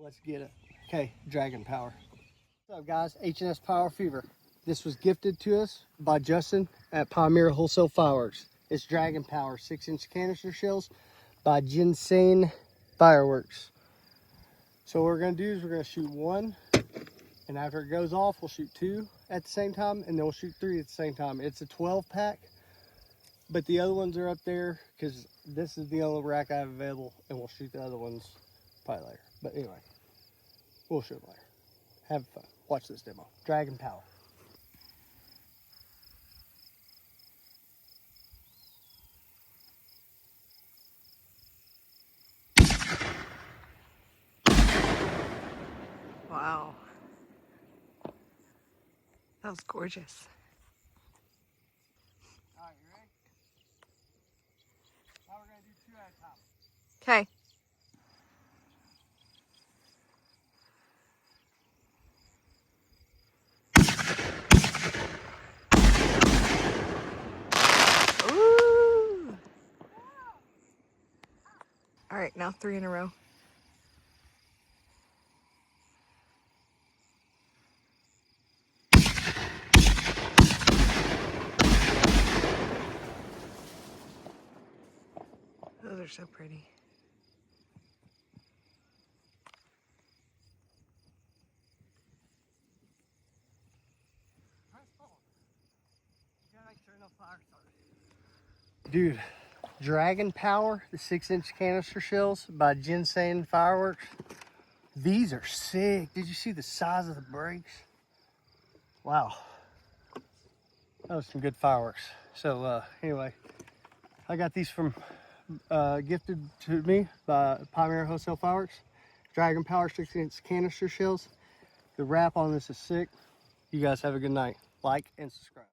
Let's get it. Okay, Dragon Power. What's up, guys? H&S Power Fever. This was gifted to us by Justin at PALMYRA Wholesale Fireworks. It's Dragon Power 6-inch canister shells by Jisan Fireworks. So what we're going to do is we're going to shoot one, and after it goes off, we'll shoot two at the same time, and then we'll shoot three at the same time. It's a 12 pack, but the other ones are up there because this is the only rack I have available, and we'll shoot the other ones probably later. But anyway, we'll shoot them later. Have fun. Watch this demo. Dragon Power. Wow. That was gorgeous. All right, you ready? Now we're going to do two at a time. Okay. Ooh. All right, now 3 in a row. Those are so pretty. Dude, Dragon Power, the 6-inch canister shells by Jisan Fireworks. These are sick. Did you see the size of the brakes? Wow. That was some good fireworks. So anyway, I got these from gifted to me by PALMYRA Wholesale Fireworks. Dragon Power 6-inch canister shells. The wrap on this is sick. You guys have a good night. Like and subscribe.